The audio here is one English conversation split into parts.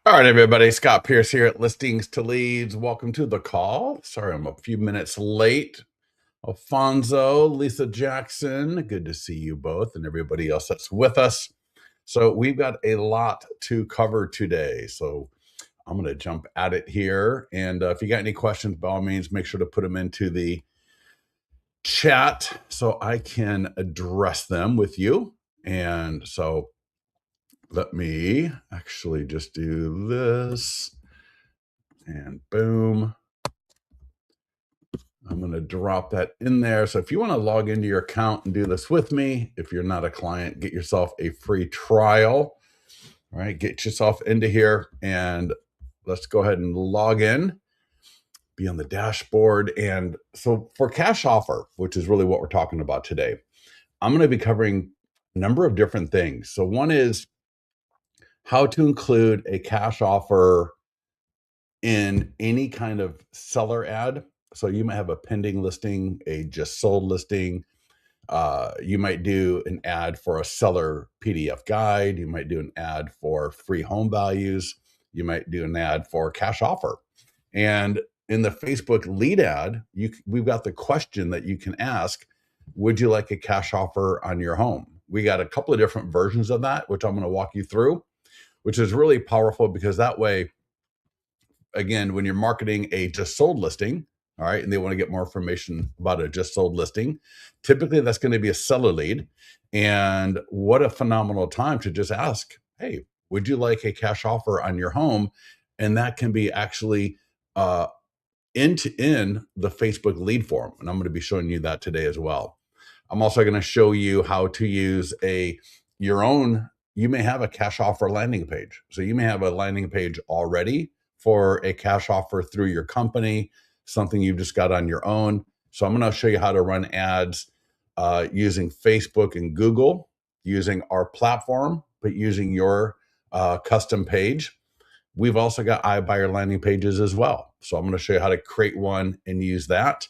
All right, everybody. Scott Pierce here at Listings to Leads. Welcome to the call. Sorry, I'm a few minutes late. Alfonso, Lisa Jackson, good to see you both and everybody else that's with us. So we've got a lot to cover today. So I'm going to jump at it here. And if you got any questions, by all means, make sure to put them into the chat so I can address them with you. And so let me actually just do this. And boom, I'm going to drop that in there. So if you want to log into your account and do this with me, if you're not a client, get yourself a free trial, all right? Get yourself into here and let's go ahead and log in, be on the dashboard. And so for cash offer, which is really what we're talking about today, I'm going to be covering a number of different things. So one is how to include a cash offer in any kind of seller ad. So you might have a pending listing, a just sold listing. You might do an ad for a seller PDF guide. You might do an ad for free home values. You might do an ad for cash offer. And in the Facebook lead ad, we've got the question that you can ask, would you like a cash offer on your home? We got a couple of different versions of that, which I'm going to walk you through, which is really powerful because that way, again, when you're marketing a just sold listing, all right, and they want to get more information about a just sold listing, typically that's going to be a seller lead. And what a phenomenal time to just ask, hey, would you like a cash offer on your home? And that can be actually in the Facebook lead form. And I'm going to be showing you that today as well. I'm also going to show you how to use your own. You may have a cash offer landing page. So you may have a landing page already for a cash offer through your company, something you've just got on your own. So I'm going to show you how to run ads using Facebook and Google, using our platform, but using your custom page. We've also got iBuyer landing pages as well. So I'm going to show you how to create one and use that.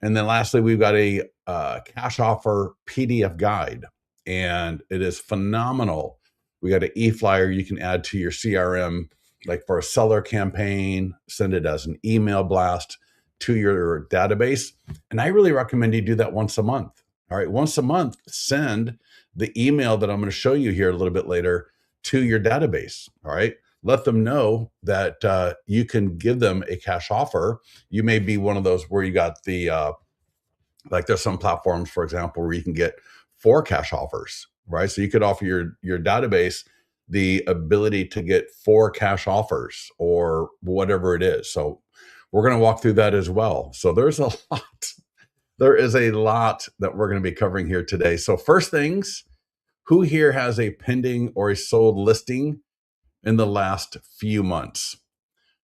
And then lastly, we've got a cash offer PDF guide, and it is phenomenal. We got an e-flyer you can add to your CRM, like for a seller campaign, send it as an email blast to your database. And I really recommend you do that once a month. All right, once a month, send the email that I'm going to show you here a little bit later to your database. All right, let them know that you can give them a cash offer. You may be one of those where you got the like there's some platforms, for example, where you can get 4 cash offers, right? So you could offer your database the ability to get 4 cash offers or whatever it is. So we're going to walk through that as well. So there's a lot. There is a lot that we're going to be covering here today. So first things, who here has a pending or a sold listing in the last few months?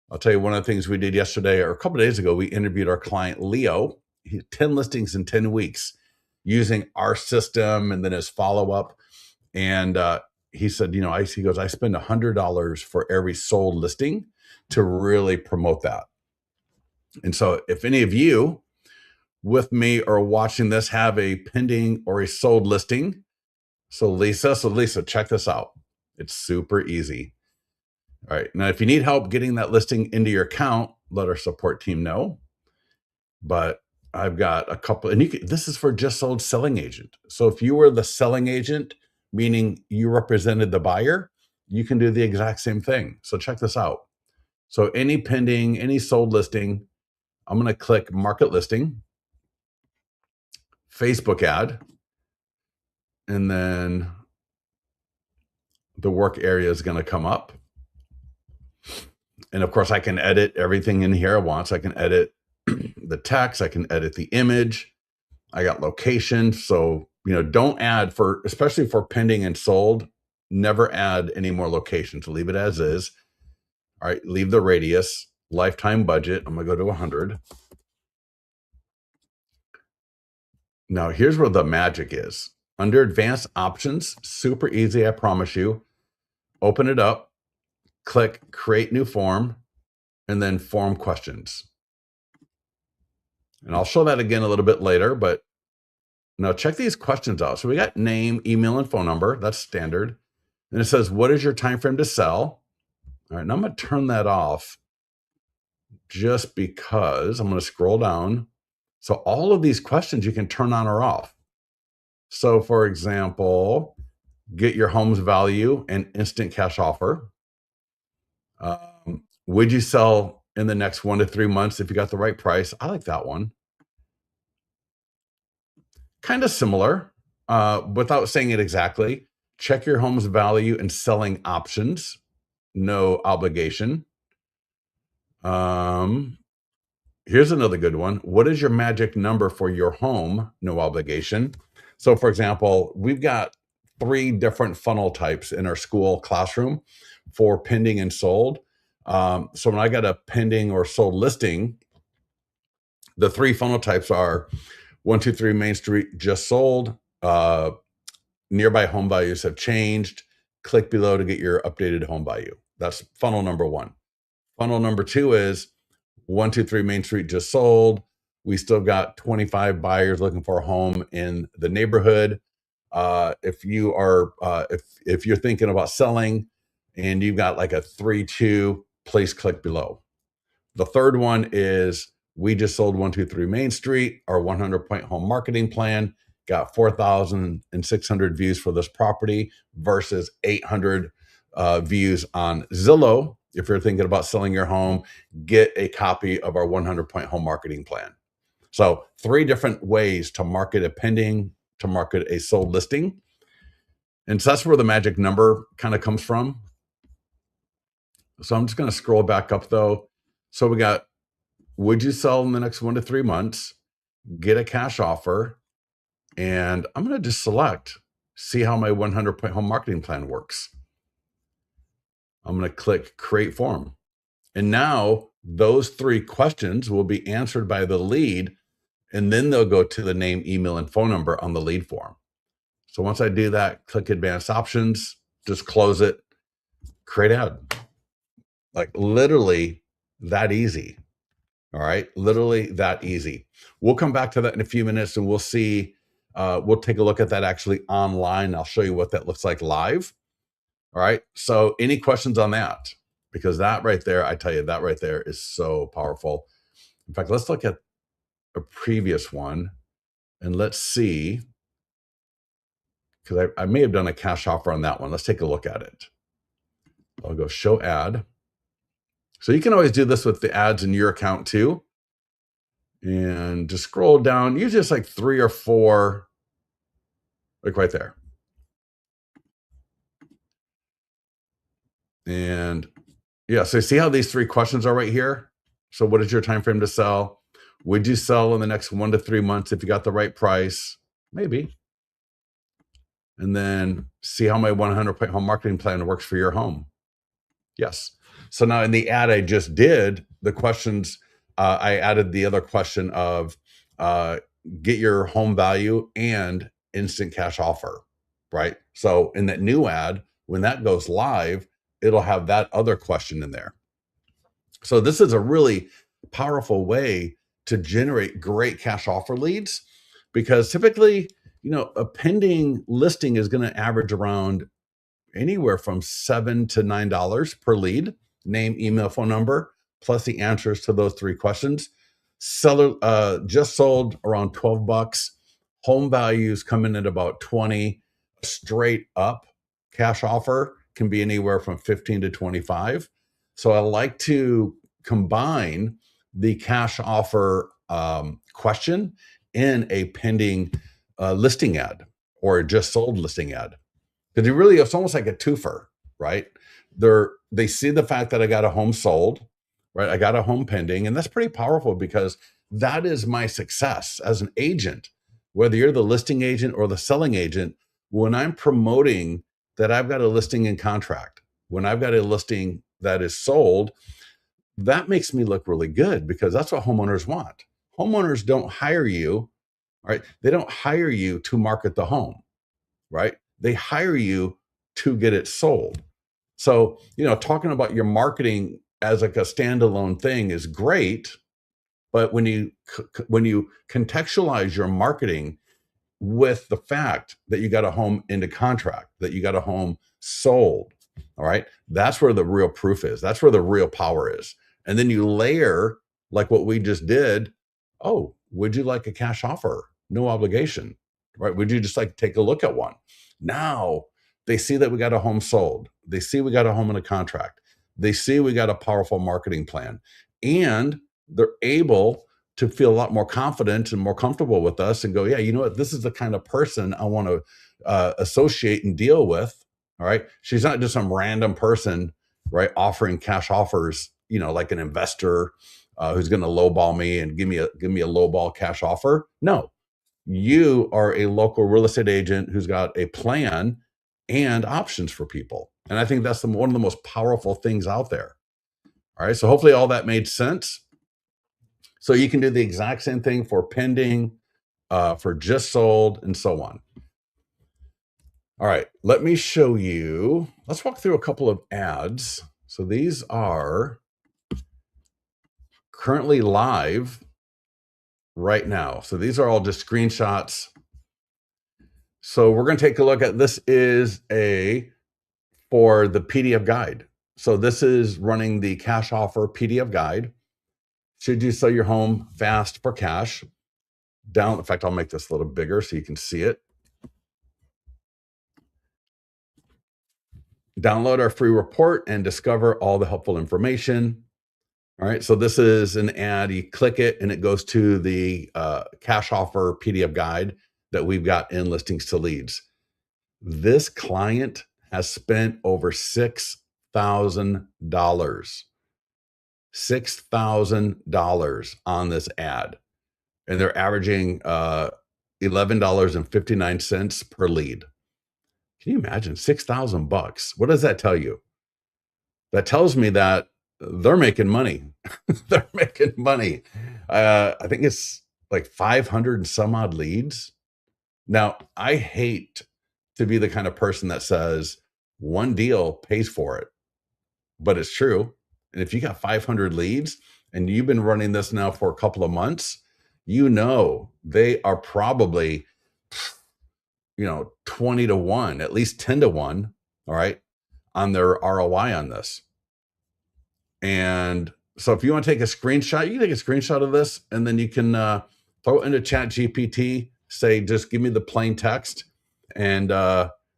I'll tell you one of the things we did yesterday or a couple of days ago, we interviewed our client, Leo. He had 10 listings in 10 weeks using our system and then his follow-up. And he said, he goes, I spend $100 for every sold listing to really promote that. And so if any of you with me or watching this have a pending or a sold listing, so Lisa, check this out. It's super easy. All right. Now, if you need help getting that listing into your account, let our support team know. But I've got a couple, and this is for just sold selling agent. So if you were the selling agent, meaning you represented the buyer, you can do the exact same thing. So check this out. So any pending, any sold listing, I'm going to click market listing, Facebook ad, and then the work area is going to come up. And of course, I can edit everything in here I want. So I can edit the text, I can edit the image. I got location. So, don't add especially for pending and sold, never add any more locations. Leave it as is. All right, leave the radius, lifetime budget. I'm going to go to 100. Now, here's where the magic is. Under advanced options, super easy, I promise you. Open it up, click create new form, and then form questions. And I'll show that again a little bit later, but now check these questions out. So we got name, email, and phone number. That's standard. And it says, what is your time frame to sell? All right, now I'm going to turn that off just because I'm going to scroll down. So all of these questions you can turn on or off. So for example, get your home's value and instant cash offer. Would you sell in the next 1 to 3 months if you got the right price? I like that one. Kind of similar, without saying it exactly. Check your home's value and selling options. No obligation. Here's another good one. What is your magic number for your home? No obligation. So, for example, we've got 3 different funnel types in our school classroom for pending and sold. So, when I got a pending or sold listing, the 3 funnel types are 123 Main Street just sold. Nearby home values have changed. Click below to get your updated home value. That's funnel number 1. Funnel number 2 is 123 Main Street just sold. We still got 25 buyers looking for a home in the neighborhood. If you are, if you're thinking about selling and you've got like a 3-2, please click below. The third one is we just sold 123 Main Street, our 100-point home marketing plan. Got 4,600 views for this property versus 800 views on Zillow. If you're thinking about selling your home, get a copy of our 100-point home marketing plan. So 3 different ways to market a pending, to market a sold listing. And so that's where the magic number kind of comes from. So I'm just going to scroll back up though. So we got, would you sell in the next 1 to 3 months? Get a cash offer. And I'm going to just select, see how my 100-point home marketing plan works. I'm going to click create form. And now those 3 questions will be answered by the lead, and then they'll go to the name, email, and phone number on the lead form. So once I do that, click advanced options, just close it, create ad. Like literally that easy. All right. Literally that easy. We'll come back to that in a few minutes and we'll see, we'll take a look at that actually online. I'll show you what that looks like live. All right. So any questions on that? Because that right there, I tell you, that right there is so powerful. In fact, let's look at a previous one and let's see, because I may have done a cash offer on that one. Let's take a look at it. I'll go show ad. So you can always do this with the ads in your account too. And just scroll down, usually just like 3 or 4, like right there. And yeah, so see how these 3 questions are right here? So what is your time frame to sell? Would you sell in the next 1 to 3 months if you got the right price? Maybe. And then see how my 100-point home marketing plan works for your home. Yes. So now in the ad I just did, the questions, I added the other question of get your home value and instant cash offer, right? So in that new ad, when that goes live, it'll have that other question in there. So this is a really powerful way to generate great cash offer leads, because typically, you know, a pending listing is going to average around anywhere from $7 to $9 per lead, name, email, phone number, plus the answers to those 3 questions. Seller just sold around $12. Home values come in at about 20. Straight up cash offer can be anywhere from 15 to 25. So I like to combine the cash offer question in a pending listing ad or a just sold listing ad. Because you really, it's almost like a twofer, right? They see the fact that I got a home sold, right? I got a home pending, and that's pretty powerful because that is my success as an agent. Whether you're the listing agent or the selling agent, when I'm promoting that I've got a listing in contract, when I've got a listing that is sold, that makes me look really good because that's what homeowners want. Homeowners don't hire you, right? They don't hire you to market the home, right? They hire you to get it sold. So, you know, talking about your marketing as like a standalone thing is great, but when you contextualize your marketing with the fact that you got a home into contract, that you got a home sold, All right. That's where the real proof is. That's where the real power is. And then you layer, like what we just did. Oh, would you like a cash offer? No obligation, right? Would you just like take a look at one? Now they see that we got a home sold. They see we got a home in a contract. They see we got a powerful marketing plan, and they're able to feel a lot more confident and more comfortable with us and go, yeah, you know what? This is the kind of person I want to associate and deal with. All right. She's not just some random person, right, offering cash offers, like an investor who's going to lowball me and give me a lowball cash offer. No, you are a local real estate agent who's got a plan and options for people. And I think that's one of the most powerful things out there. All right. So hopefully all that made sense. So you can do the exact same thing for pending, for just sold, and so on. All right, let me show you. Let's walk through a couple of ads. So these are currently live right now. So these are all just screenshots. So we're going to take a look at, this is for the PDF guide. So this is running the cash offer PDF guide. Should you sell your home fast for cash? In fact, I'll make this a little bigger so you can see it. Download our free report and discover all the helpful information. All right, so this is an ad. You click it and it goes to the cash offer PDF guide that we've got in Listings to Leads. This client has spent over $6,000. $6,000 on this ad. And they're averaging $11.59 per lead. Can you imagine $6,000? What does that tell you? That tells me that they're making money. They're making money. I think it's like 500 and some odd leads. Now, I hate to be the kind of person that says one deal pays for it, but it's true. And if you got 500 leads and you've been running this now for a couple of months, they are probably 20 to 1, at least 10 to 1, all right, on their ROI on this. And so if you want to take a screenshot, you can take a screenshot of this and then you can throw it into Chat GPT, say, just give me the plain text. And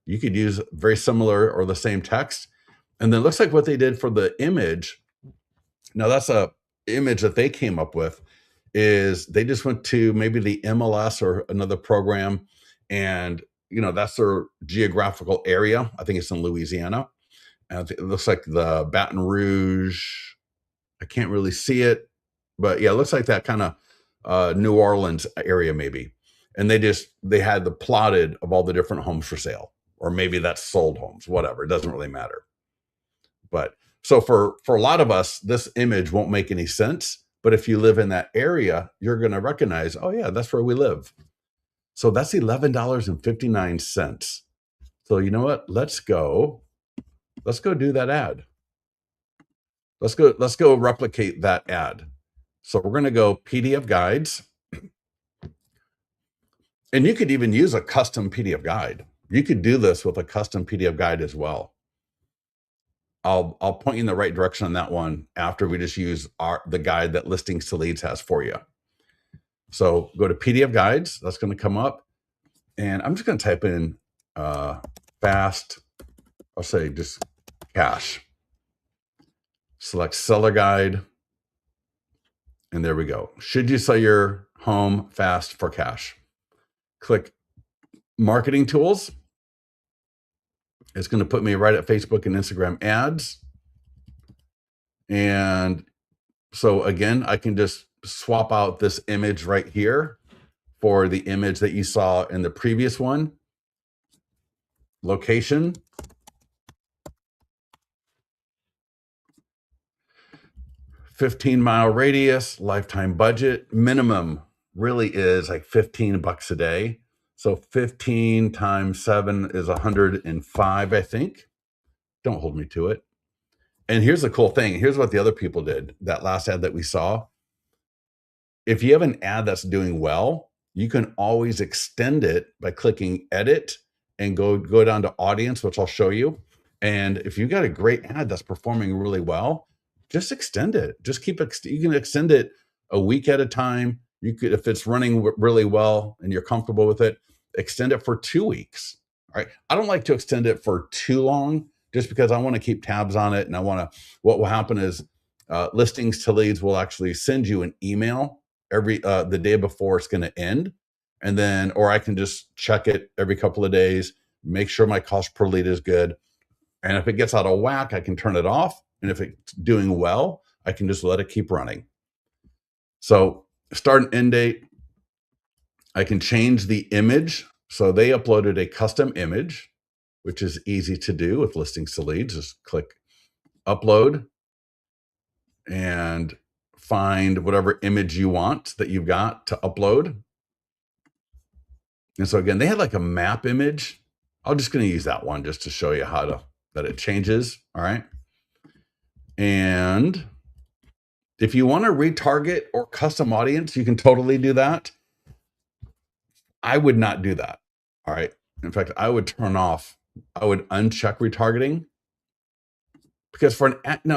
you could use very similar or the same text. And then it looks like what they did for the image. Now that's a image that they came up with, is they just went to maybe the MLS or another program, and that's their geographical area. I think it's in Louisiana. And it looks like the Baton Rouge. I can't really see it, but yeah, it looks like that kind of New Orleans area maybe. And they had the plotted of all the different homes for sale, or maybe that's sold homes, whatever. It doesn't really matter. But so for a lot of us, this image won't make any sense. But if you live in that area, you're going to recognize, oh yeah, that's where we live. So that's $11.59. So you know what? Let's go do that ad. Let's go replicate that ad. So we're going to go PDF guides. And you could even use a custom PDF guide. You could do this with a custom PDF guide as well. I'll point you in the right direction on that one after we just use the guide that Listings to Leads has for you. So go to PDF guides. That's going to come up. And I'm just going to type in fast. I'll say just cash. Select seller guide. And there we go. Should you sell your home fast for cash? Click marketing tools. It's going to put me right at Facebook and Instagram ads. And so again, I can just swap out this image right here for the image that you saw in the previous one. Location. $15-mile radius, lifetime budget. Minimum really is like $15 a day. So 15 times 7 is 105, I think. Don't hold me to it. And here's the cool thing. Here's what the other people did. That last ad that we saw. If you have an ad that's doing well, you can always extend it by clicking edit and go down to audience, which I'll show you. And if you got a great ad that's performing really well, just extend it. Just you can extend it a week at a time. You could, if it's running really well and you're comfortable with it, extend it for 2 weeks. All right. I don't like to extend it for too long just because I want to keep tabs on it. And what will happen is listings to leads will actually send you an email the day before it's going to end. And then, or I can just check it every couple of days, make sure my cost per lead is good. And if it gets out of whack, I can turn it off. And if it's doing well, I can just let it keep running. So start and end date. I can change the image. So they uploaded a custom image, which is easy to do with listings to leads. Just click upload and find whatever image you want that you've got to upload. And so again, they had like a map image. I'm just going to use that one just to show you that it changes. All right. And if you want to retarget or custom audience, you can totally do that. I would not do that. All right. In fact, I would uncheck retargeting, because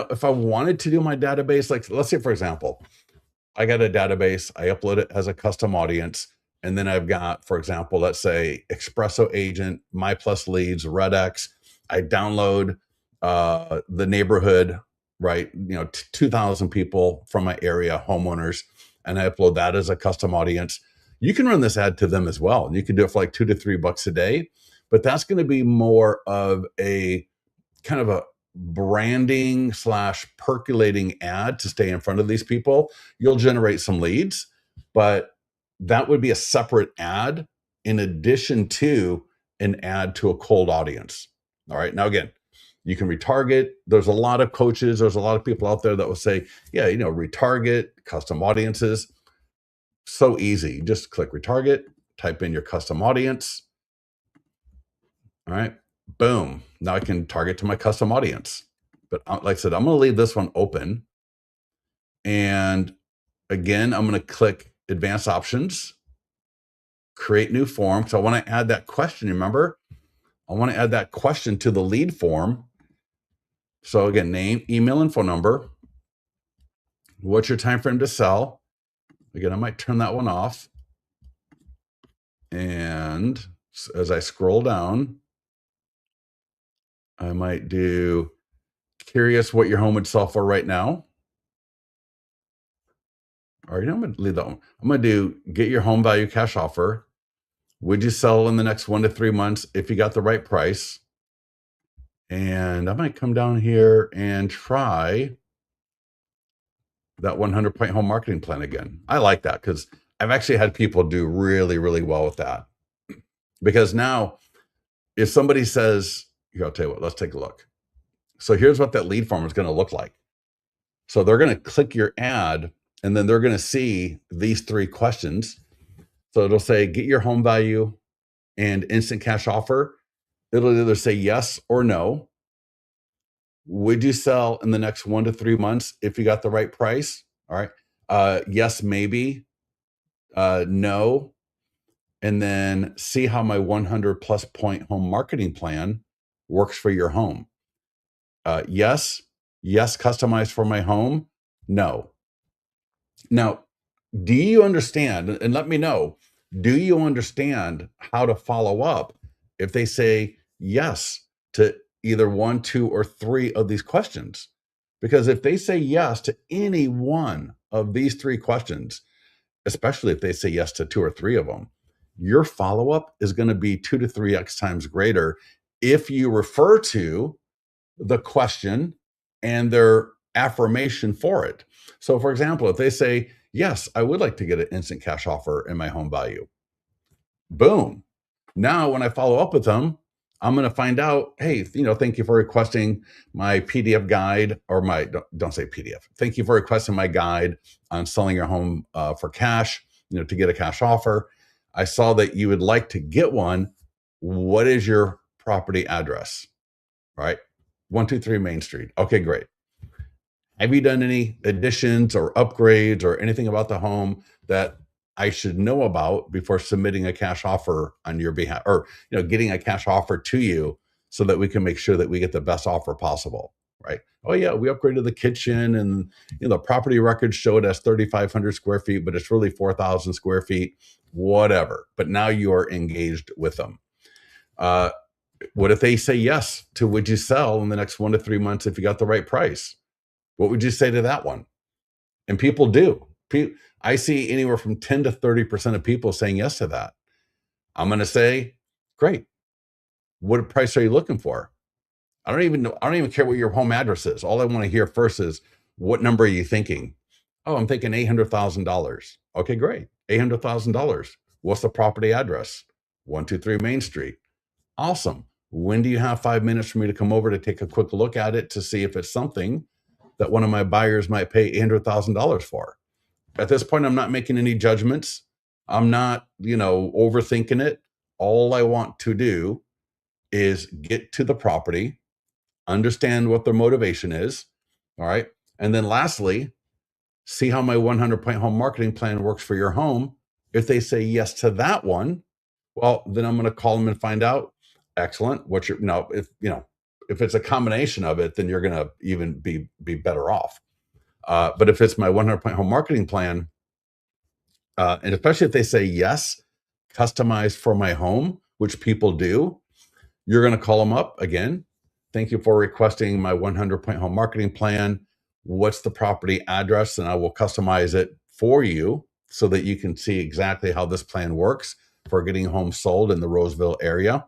if I wanted to do my database, like let's say, for example, I got a database, I upload it as a custom audience. And then I've got, for example, let's say Espresso Agent, My Plus Leads, RedX. I download the neighborhood, right? 2,000 people from my area, homeowners, and I upload that as a custom audience. You can run this ad to them as well. You can do it for like $2 to $3 a day, but that's going to be more of a kind of a branding / percolating ad to stay in front of these people. You'll generate some leads, but that would be a separate ad in addition to an ad to a cold audience. All right. Now, again, you can retarget. There's a lot of coaches. There's a lot of people out there that will say, yeah, retarget, custom audiences. So easy. Just click retarget, type in your custom audience. All right. Boom. Now I can target to my custom audience. But like I said, I'm going to leave this one open. And again, I'm going to click advanced options, create new form. So I want to add that question. Remember, I want to add that question to the lead form. So again, name, email, and phone number. What's your time frame to sell? Again, I might turn that one off. And as I scroll down, I might do curious what your home would sell for right now. All right, I'm going to leave that one. I'm going to do get your home value cash offer. Would you sell in the next 1 to 3 months if you got the right price? And I might come down here and try that 100-point home marketing plan again. I like that because I've actually had people do really, really well with that. Because now if somebody says, here, I'll tell you what, let's take a look. So here's what that lead form is going to look like. So they're going to click your ad and then they're going to see these 3 questions. So it'll say, get your home value and instant cash offer. It'll either say yes or no. Would you sell in the next 1 to 3 months if you got the right price? All right. Yes, maybe. No. And then see how my 100+ point home marketing plan works for your home. Yes, customized for my home. No. Now, do you understand? And let me know, do you understand how to follow up if they say yes to either 1, 2, or 3 of these questions? Because if they say yes to any one of these 3 questions, especially if they say yes to 2 or 3 of them, your follow-up is going to be 2 to 3x times greater if you refer to the question and their affirmation for it. So for example, if they say, yes, I would like to get an instant cash offer in my home value. Boom. Now, when I follow up with them, I'm going to find out, hey, thank you for requesting my PDF guide, or don't say PDF. Thank you for requesting my guide on selling your home for cash, to get a cash offer. I saw that you would like to get one. What is your property address? Right? 123 Main Street. Okay, great. Have you done any additions or upgrades or anything about the home that I should know about before submitting a cash offer on your behalf, or getting a cash offer to you so that we can make sure that we get the best offer possible, right? Oh yeah, we upgraded the kitchen, and the property records show it as 3,500 square feet, but it's really 4,000 square feet, whatever. But now you are engaged with them. What if they say yes to would you sell in the next 1 to 3 months if you got the right price? What would you say to that one? And people do. I see anywhere from 10 to 30% of people saying yes to that. I'm going to say, great. What price are you looking for? I don't even care what your home address is. All I want to hear first is, what number are you thinking? Oh, I'm thinking $800,000. Okay, great. $800,000. What's the property address? 123 Main Street. Awesome. When do you have 5 minutes for me to come over to take a quick look at it to see if it's something that one of my buyers might pay $800,000 for? At this point, I'm not making any judgments. I'm not, overthinking it. All I want to do is get to the property, understand what their motivation is. All right. And then lastly, see how my 100-point home marketing plan works for your home. If they say yes to that one, well, then I'm going to call them and find out. Excellent. What's your, no, if it's a combination of it, then you're going to even be better off. But if it's my 100-point home marketing plan, and especially if they say yes, customized for my home, which people do, you're going to call them up again. Thank you for requesting my 100-point home marketing plan. What's the property address? And I will customize it for you so that you can see exactly how this plan works for getting homes sold in the Roseville area.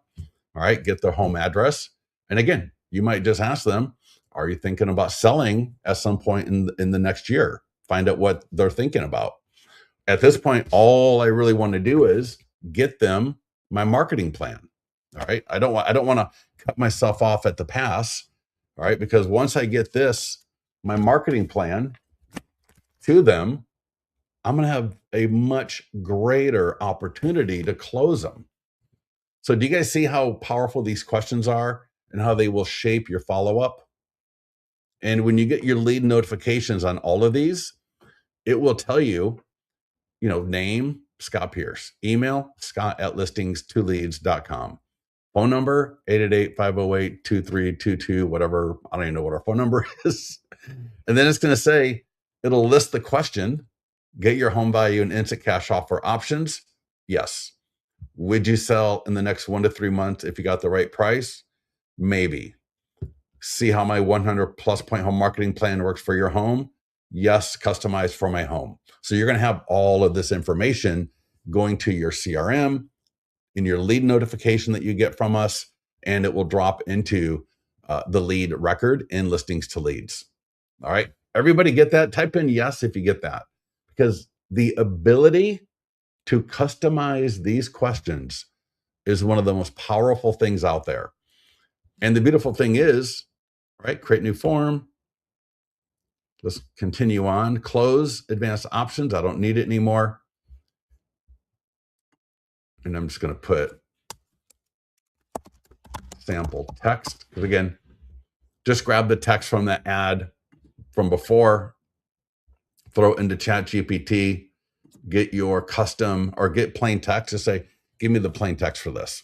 All right, get their home address. And again, you might just ask them, are you thinking about selling at some point in the next year? Find out what they're thinking about. At this point, all I really want to do is get them my marketing plan. All right. I don't want to cut myself off at the pass. All right. Because once I get my marketing plan to them, I'm going to have a much greater opportunity to close them. So do you guys see how powerful these questions are and how they will shape your follow-up? And when you get your lead notifications on all of these, it will tell you, name, Scott Pierce, email, scott@listings2leads.com. Phone number, 888-508-2322, whatever. I don't even know what our phone number is. And then it's going to say, it'll list the question, get your home value and instant cash offer options. Yes. Would you sell in the next 1 to 3 months if you got the right price? Maybe. See how my 100+ point home marketing plan works for your home? Yes, customized for my home. So you're going to have all of this information going to your CRM, in your lead notification that you get from us, and it will drop into the lead record in Listings to Leads. All right. Everybody get that? Type in yes if you get that, because the ability to customize these questions is one of the most powerful things out there. And the beautiful thing is, right, create new form. Let's continue on. Close advanced options. I don't need it anymore. And I'm just going to put sample text. Because again, just grab the text from the ad from before, throw it into ChatGPT, get your custom or get plain text to say, give me the plain text for this.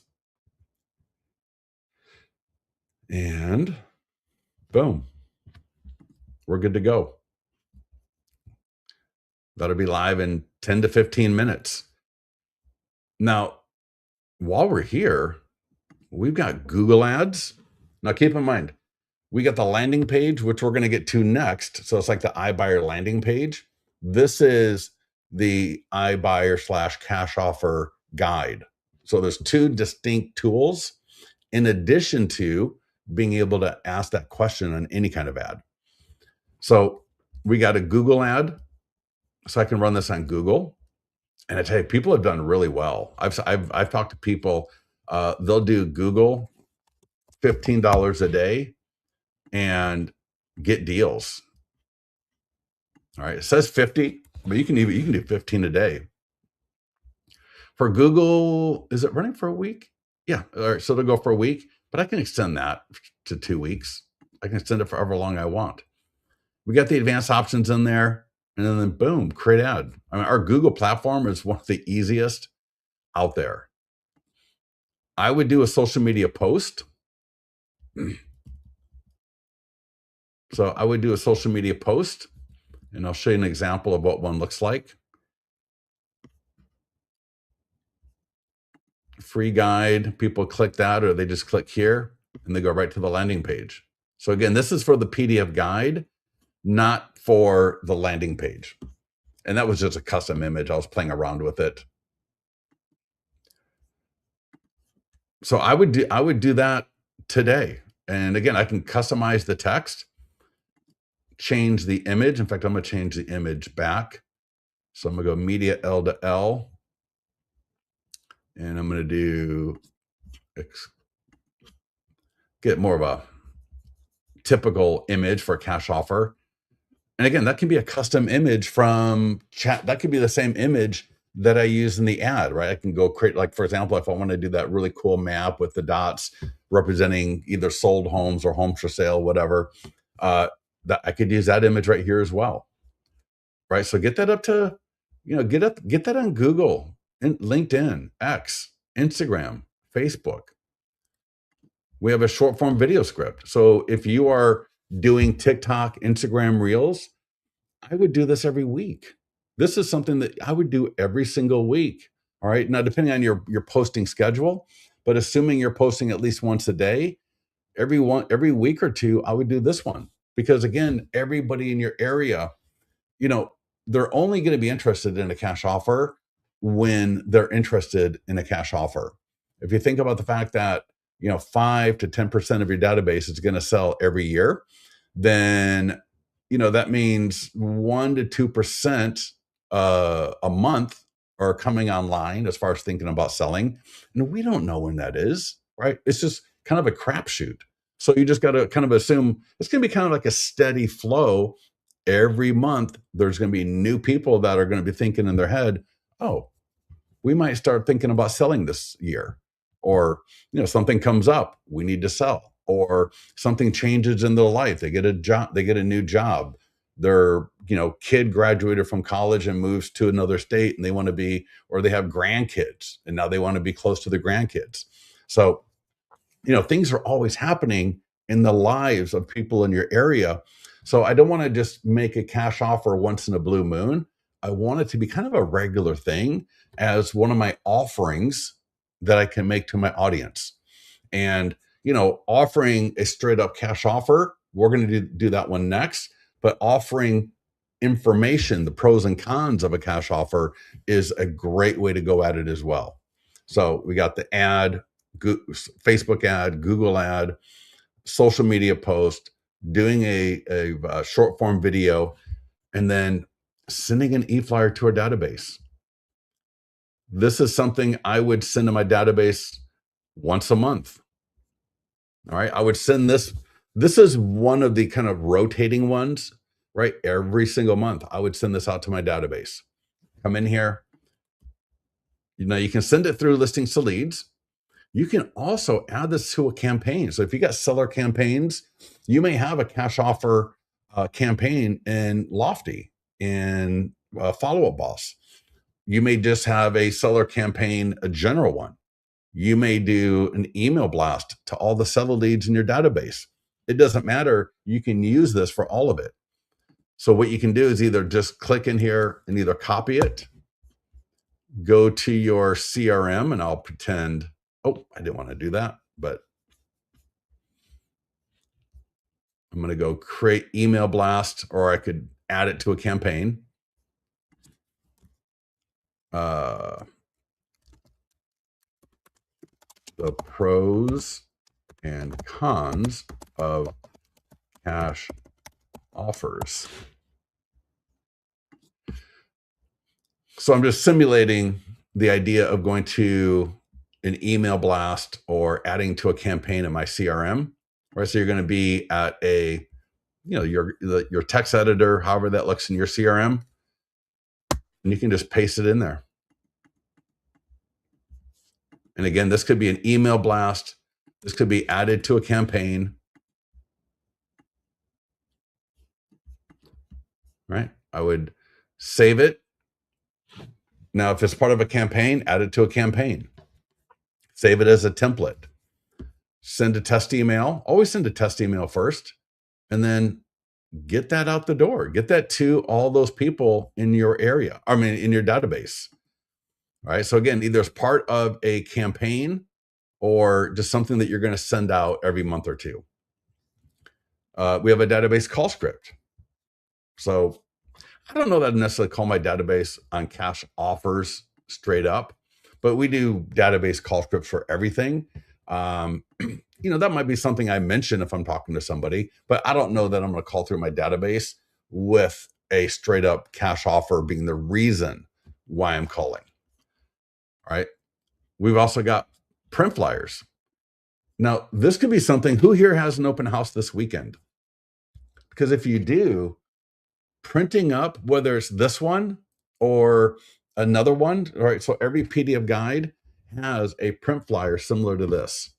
And boom, we're good to go. That'll be live in 10 to 15 minutes. Now, while we're here, we've got Google ads. Now, keep in mind, we got the landing page, which we're going to get to next. So it's like the iBuyer landing page. This is the iBuyer/cash offer guide. So there's two distinct tools in addition to being able to ask that question on any kind of ad. So we got a Google ad. So I can run this on Google. And I tell you, people have done really well. I've talked to people, they'll do Google $15 a day and get deals. All right. It says 50, but you can do 15 a day. For Google, is it running for a week? Yeah. All right. So it'll go for a week, but I can extend that to 2 weeks. I can extend it for however long I want. We got the advanced options in there. And then boom, create ad. I mean, our Google platform is one of the easiest out there. I would do a social media post So I would do a social media post, and I'll show you an example of what one looks like. Free guide, people click that, or they just click here and they go right to the landing page. So again, this is for the PDF guide, not for the landing page. And that was just a custom image. I was playing around with it. So I would do that today. And again, I can customize the text, change the image. In fact, I'm going to change the image back. So I'm going to go media L to L, and I'm going to do get more of a typical image for a cash offer. And again, that can be a custom image from chat. That could be the same image that I use in the ad, right? I can go create, like, for example, if I want to do that really cool map with the dots representing either sold homes or homes for sale, whatever, that I could use that image right here as well, right? So get that up to, get that on Google, and LinkedIn, X, Instagram, Facebook. We have a short form video script. So if you are doing TikTok, Instagram Reels, I would do this every week. This is something that I would do every single week. All right. Now, depending on your posting schedule, but assuming you're posting at least once a day, every week or two, I would do this one. Because again, everybody in your area, you know, they're only going to be interested in a cash offer when they're interested in a cash offer. If you think about the fact that, 5 to 10% of your database is going to sell every year, then, that means 1 to 2% a month are coming online as far as thinking about selling. And we don't know when that is, right? It's just kind of a crapshoot. So you just got to kind of assume it's going to be kind of like a steady flow. Every month, there's going to be new people that are going to be thinking in their head, oh, we might start thinking about selling this year. Or, something comes up, we need to sell. Or something changes in their life. They get a job, they get a new job. Their, kid graduated from college and moves to another state, and they want to be, or they have grandkids and now they want to be close to the grandkids. So, things are always happening in the lives of people in your area. So I don't want to just make a cash offer once in a blue moon. I want it to be kind of a regular thing as one of my offerings that I can make to my audience. And, offering a straight up cash offer, we're going to do that one next. But offering information, the pros and cons of a cash offer, is a great way to go at it as well. So we got the ad, Facebook ad, Google ad, social media post, doing a short form video, and then sending an e-flyer to our database. This is something I would send to my database once a month. All right. I would send this. This is one of the kind of rotating ones, right? Every single month, I would send this out to my database. Come in here. You can send it through Listings to Leads. You can also add this to a campaign. So if you got seller campaigns, you may have a cash offer campaign in Lofty, in Follow Up Boss. You may just have a seller campaign, a general one. You may do an email blast to all the seller leads in your database. It doesn't matter. You can use this for all of it. So what you can do is either just click in here and either copy it, go to your CRM, and I'll pretend, oh, I didn't want to do that, but I'm going to go create email blast, or I could add it to a campaign. The pros and cons of cash offers. So I'm just simulating the idea of going to an email blast or adding to a campaign in my CRM, right? So you're going to be at a, your text editor, however that looks in your CRM, and you can just paste it in there. And again, this could be an email blast. This could be added to a campaign, right? I would save it. Now, if it's part of a campaign, add it to a campaign. Save it as a template. Send a test email. Always send a test email first, and then get that out the door. Get that to all those people in your area. I mean, in your database. All right. So again, either as part of a campaign or just something that you're going to send out every month or two. We have a database call script. So I don't know that I'd necessarily call my database on cash offers straight up, but we do database call scripts for everything. That might be something I mention if I'm talking to somebody, but I don't know that I'm going to call through my database with a straight up cash offer being the reason why I'm calling. All right. We've also got print flyers. Now, this could be something. Who here has an open house this weekend? Because if you do, printing up, whether it's this one or another one, all right, so every PDF guide has a print flyer similar to this.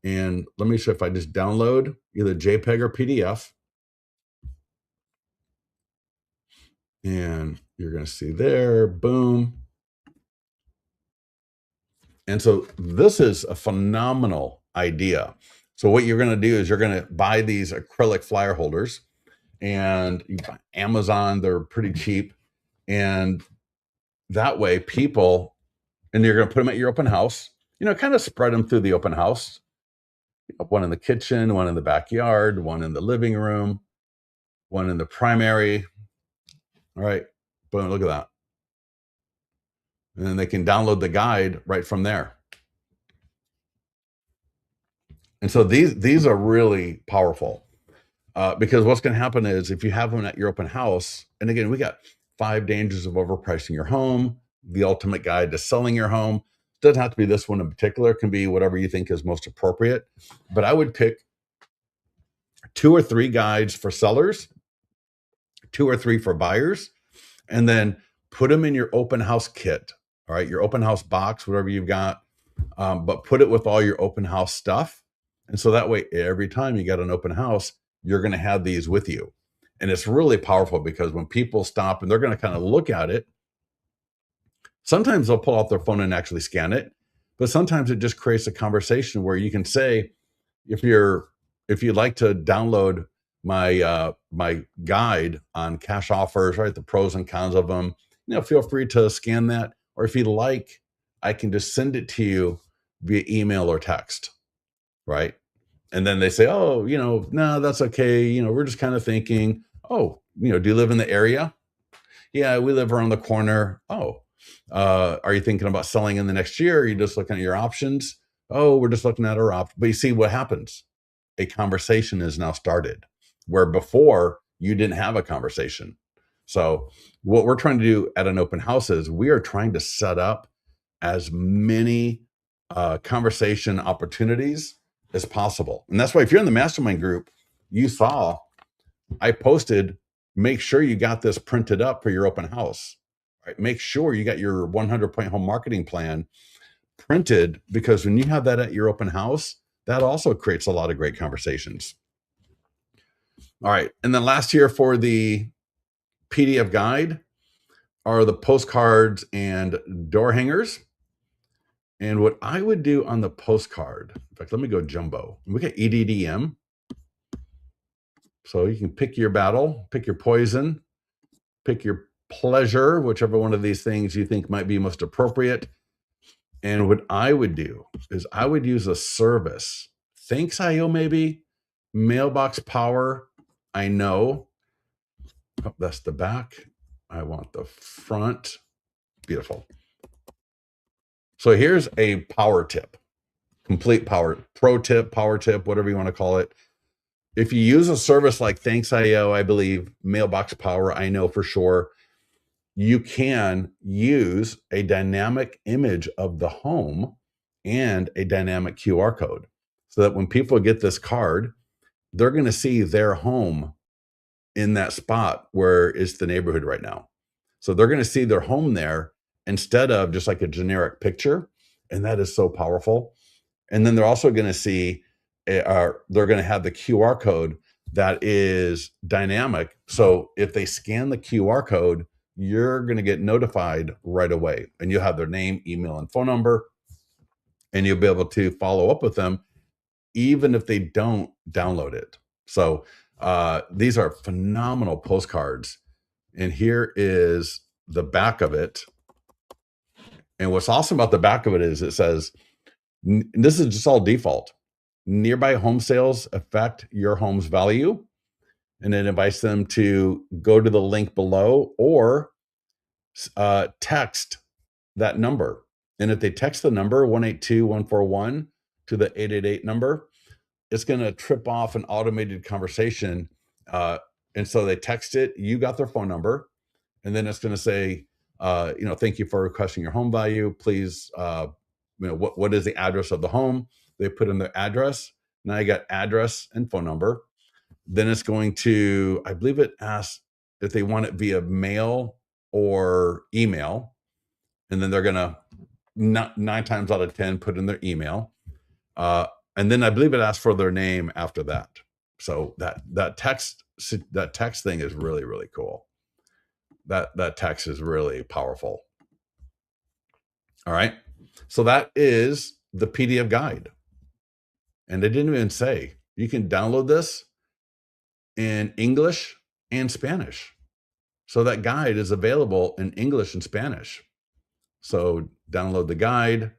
And let me show if I just download either JPEG or PDF. And you're going to see there, boom. And so this is a phenomenal idea. So what you're going to do is you're going to buy these acrylic flyer holders, and you buy Amazon, they're pretty cheap. And that way people, and you're going to put them at your open house, kind of spread them through the open house. One in the kitchen, one in the backyard, one in the living room, one in the primary. All right, boom, look at that. And then they can download the guide right from there. And so these are really powerful because what's going to happen is if you have them at your open house, and again, we got 5 dangers of overpricing your home, the ultimate guide to selling your home. It doesn't have to be this one in particular. It can be whatever you think is most appropriate. But I would pick 2 or 3 guides for sellers, 2 or 3 for buyers, and then put them in your open house kit. All right, your open house box, whatever you've got, but put it with all your open house stuff. And so that way, every time you got an open house, you're going to have these with you. And it's really powerful because when people stop and they're going to kind of look at it, sometimes they'll pull out their phone and actually scan it, but sometimes it just creates a conversation where you can say, if you'd like to download my my guide on cash offers, right, the pros and cons of them, feel free to scan that. Or if you like, I can just send it to you via email or text, right? And then they say, oh, no, that's okay. We're just kind of thinking, oh, do you live in the area? Yeah, we live around the corner. Oh, are you thinking about selling in the next year? Or are you just looking at your options? Oh, we're just looking at our options. But you see what happens? A conversation is now started where before you didn't have a conversation. So what we're trying to do at an open house is we are trying to set up as many conversation opportunities as possible. And that's why if you're in the mastermind group, you saw I posted, make sure you got this printed up for your open house. Right? Make sure you got your 100-point home marketing plan printed, because when you have that at your open house, that also creates a lot of great conversations. All right. And then last year for the PDF guide are the postcards and door hangers. And what I would do on the postcard, in fact, let me go jumbo. We got EDDM. So you can pick your battle, pick your poison, pick your pleasure, whichever one of these things you think might be most appropriate. And what I would do is I would use a service. Thanks, IO, maybe. Mailbox Power, I know. Oh, that's the back. I want the front. Beautiful. So here's a power tip. Complete power, pro tip, power tip, whatever you want to call it. If you use a service like Thanks.io, I believe, Mailbox Power, I know for sure, you can use a dynamic image of the home and a dynamic QR code so that when people get this card, they're going to see their home in that spot where is the neighborhood right now. So they're going to see their home there instead of just like a generic picture. And that is so powerful. And then they're also going to see, they're going to have the QR code that is dynamic. So if they scan the QR code, you're going to get notified right away, and you'll have their name, email, and phone number, and you'll be able to follow up with them. even if they don't download it. So these are phenomenal postcards. And here is the back of it. And what's awesome about the back of it is it says, this is just all default. Nearby home sales affect your home's value. And it invites them to go to the link below or text that number. And if they text the number 182-141 to the 888 number, it's going to trip off an automated conversation. And so they text it, you got their phone number, and then it's going to say, thank you for requesting your home value. Please, what is the address of the home? They put in their address. Now you got address and phone number. Then it's going to, I believe it asks if they want it via mail or email. And then they're going to, 9 times out of 10, put in their email. And then I believe it asks for their name after that. So that text thing is really, really cool. That text is really powerful. All right. So that is the PDF guide. And they didn't even say you can download this in English and Spanish. So that guide is available in English and Spanish. So download the guide.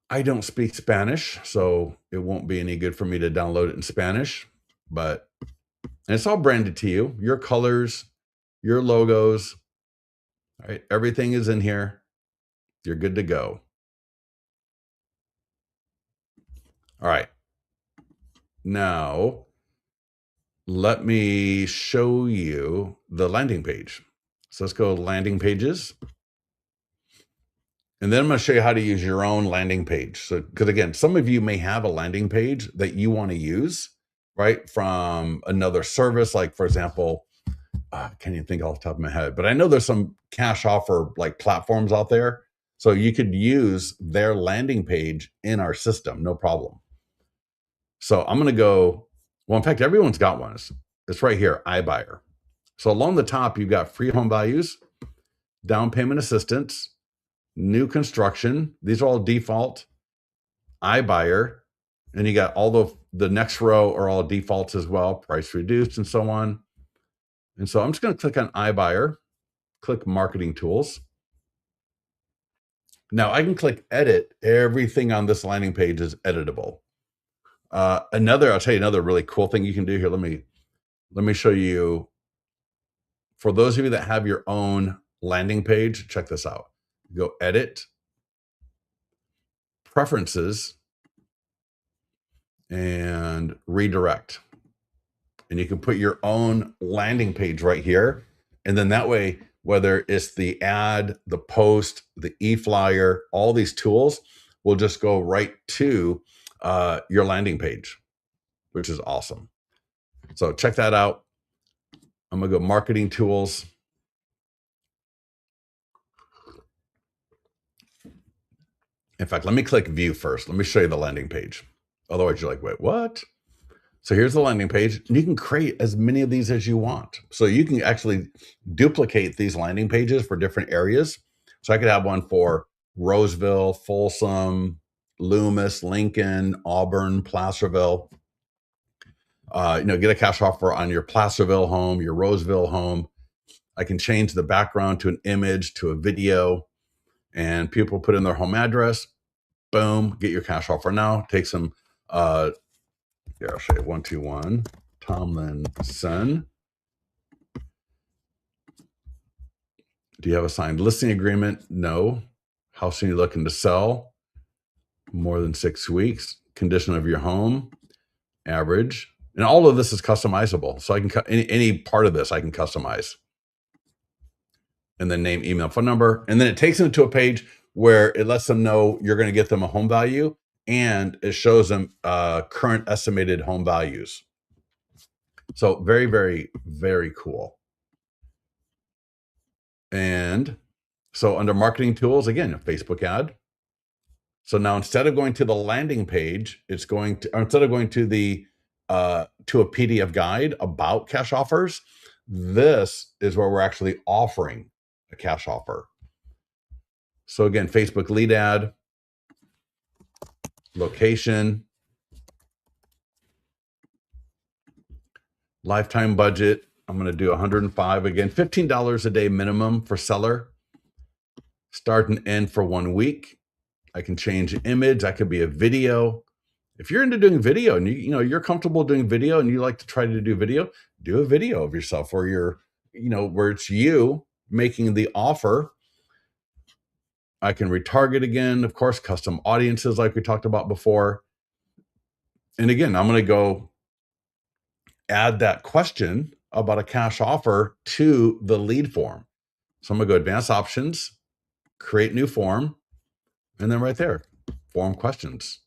I don't speak Spanish, so it won't be any good for me to download it in Spanish, but it's all branded to you. Your colors, your logos, all right, everything is in here. You're good to go. All right. Now, let me show you the landing page. So let's go landing pages. And then I'm going to show you how to use your own landing page. So, because again, some of you may have a landing page that you want to use, right, from another service. Like, for example, I can't even think off the top of my head, but I know there's some cash offer like platforms out there. So you could use their landing page in our system, no problem. So I'm going to go, well, in fact, everyone's got one. It's right here, iBuyer. So along the top, you've got free home values, down payment assistance, new construction. These are all default, iBuyer. And you got all the next row are all defaults as well, price reduced and so on. And so I'm just going to click on iBuyer, click marketing tools. Now I can click edit. Everything on this landing page is editable. I'll tell you another really cool thing you can do here. Let me show you. For those of you that have your own landing page, check this out. Go edit, preferences, and redirect. And you can put your own landing page right here. And then that way, whether it's the ad, the post, the e-flyer, all these tools will just go right to your landing page, which is awesome. So check that out. I'm going to go marketing tools. In fact, let me click view first. Let me show you the landing page. Otherwise, you're like, wait, what? So here's the landing page. You can create as many of these as you want. So you can actually duplicate these landing pages for different areas. So I could have one for Roseville, Folsom, Loomis, Lincoln, Auburn, Placerville. Get a cash offer on your Placerville home, your Roseville home. I can change the background to an image, to a video, and people put in their home address. Boom, get your cash offer now. Take some, I'll show you 121 Tomlinson. Do you have a signed listing agreement? No. How soon are you looking to sell? More than 6 weeks. Condition of your home, average. And all of this is customizable. So I can cut any part of this I can customize. And then name, email, phone number. And then it takes them to a page where it lets them know you're going to get them a home value, and it shows them current estimated home values. So very, very, very cool. And so under marketing tools, again, a Facebook ad. So now instead of going to the landing page, it's going to, or instead of going to the to a PDF guide about cash offers, this is where we're actually offering a cash offer. So again, Facebook lead ad. location, lifetime budget. I'm going to do 105 again, $15 a day minimum for seller. Start and end for 1 week. I can change image. I could be a video. If you're into doing video and you're comfortable doing video and you like to try to do a video of yourself where where it's you making the offer. I can retarget again, of course, custom audiences like we talked about before. And again, I'm going to go add that question about a cash offer to the lead form. So I'm going to go advanced options, create new form, and then right there, form questions,